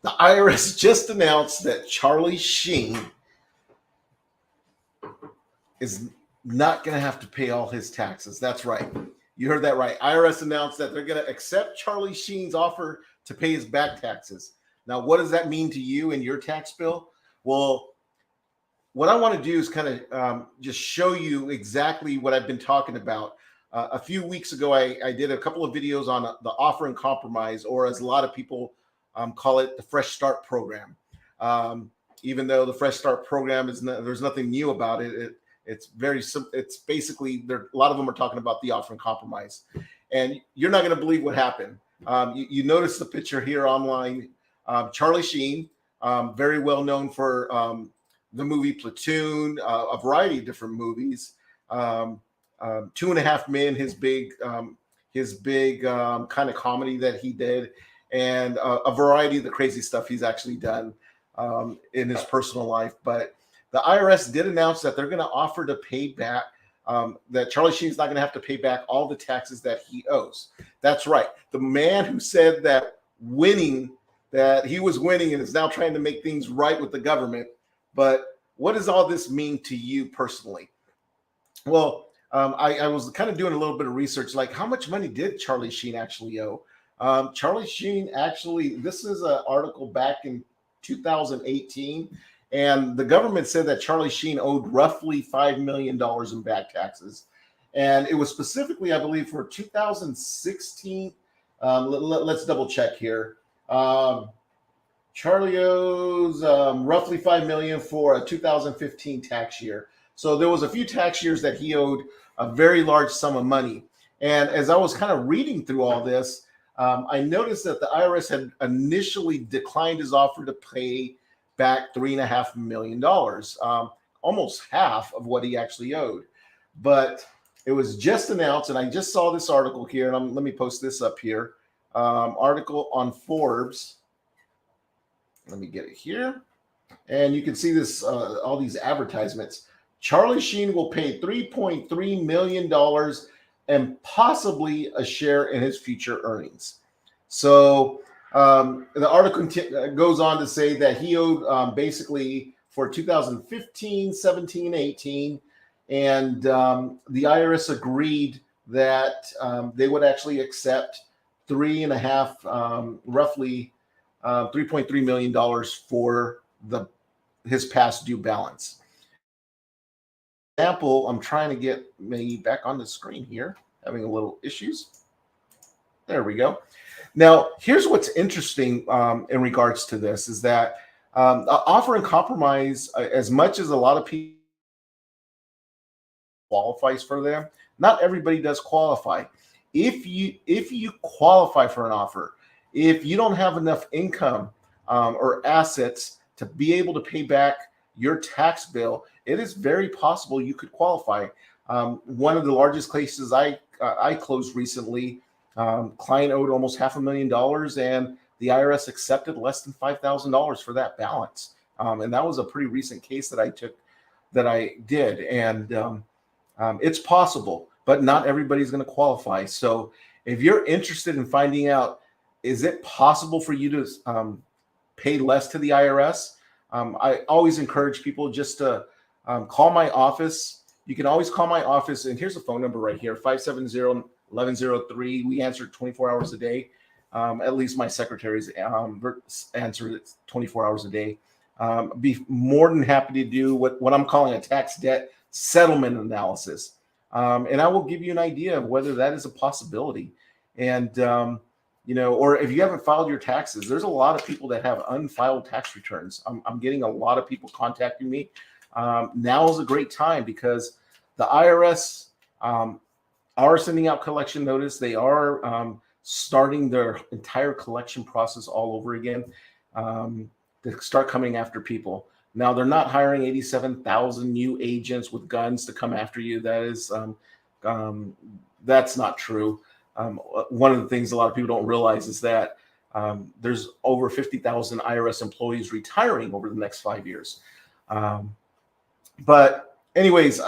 The IRS just announced that Charlie Sheen is not going to have to pay all his taxes. That's right. You heard that right. IRS announced that they're going to accept Charlie Sheen's offer to pay his back taxes. Now, what does that mean to you and your tax bill? Well, what I want to do is kind of just show you exactly what I've been talking about. A few weeks ago, I did a couple of videos on the offer and compromise, or as a lot of people call it, the Fresh Start program. Even though the Fresh Start program there's nothing new about it. It's very simple. It's basically a lot of them are talking about the offer and compromise, and you're not going to believe what happened. You notice the picture here online. Charlie Sheen, very well known for the movie Platoon, a variety of different movies. 2.5 Men, his big kind of comedy that he did, and a variety of the crazy stuff he's actually done in his personal life. But the IRS did announce that they're going to offer to pay back, that Charlie Sheen's not going to have to pay back all the taxes that he owes. That's right. The man who said that he was winning and is now trying to make things right with the government. But what does all this mean to you personally? Well, I was kind of doing a little bit of research, like how much money did Charlie Sheen actually owe? Charlie Sheen this is an article back in 2018, and the government said that Charlie Sheen owed roughly $5 million in back taxes. And it was specifically, I believe, for 2016. Let's double check here. Charlie owes roughly $5 million for a 2015 tax year. So there was a few tax years that he owed a very large sum of money. And as I was kind of reading through all this, I noticed that the IRS had initially declined his offer to pay back $3.5 million, almost half of what he actually owed. But it was just announced, and I just saw this article here, and let me post this up here. Article on Forbes. Let me get it here. And you can see this, all these advertisements. Charlie Sheen will pay $3.3 million and possibly a share in his future earnings. So the article goes on to say that he owed basically for 2015, 17, 18, and the IRS agreed that they would actually accept roughly $3.3 million for his past due balance. Example, I'm trying to get me back on the screen here, having a little issues. There we go. Now, here's what's interesting in regards to this is that offer and compromise, as much as a lot of people qualifies for them, not everybody does qualify. If you qualify for an offer, if you don't have enough income or assets to be able to pay back your tax bill, it is very possible you could qualify. One of the largest cases I closed recently, client owed almost $500,000, and the IRS accepted less than $5,000 for that balance. And that was a pretty recent case that I did. And it's possible, but not everybody's going to qualify. So if you're interested in finding out, is it possible for you to pay less to the IRS? I always encourage people just to call my office. You can always call my office, and here's the phone number right here, 570-1103. We answer 24 hours a day. At least my secretaries answer it 24 hours a day. Be more than happy to do what I'm calling a tax debt settlement analysis. And I will give you an idea of whether that is a possibility. And or if you haven't filed your taxes, there's a lot of people that have unfiled tax returns. I'm getting a lot of people contacting me. Now is a great time because the IRS are sending out collection notice. They are starting their entire collection process all over again to start coming after people. Now, they're not hiring 87,000 new agents with guns to come after you. That's not true. One of the things a lot of people don't realize is that there's over 50,000 IRS employees retiring over the next 5 years. But anyways,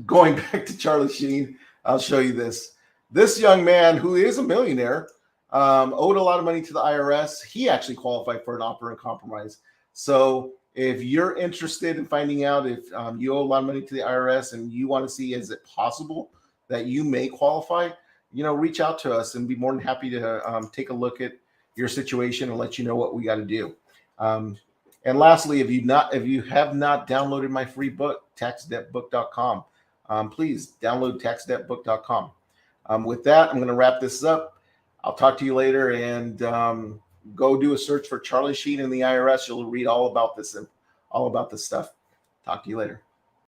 going back to Charlie Sheen, I'll show you this. This young man who is a millionaire owed a lot of money to the IRS. He actually qualified for an offer in compromise. So if you're interested in finding out if you owe a lot of money to the IRS and you want to see, is it possible that you may qualify, reach out to us and be more than happy to take a look at your situation and let you know what we got to do. And lastly, if you have not downloaded my free book, taxdebtbook.com, please download taxdebtbook.com. With that, I'm going to wrap this up. I'll talk to you later, and go do a search for Charlie Sheen and the IRS. You'll read all about this stuff. Talk to you later.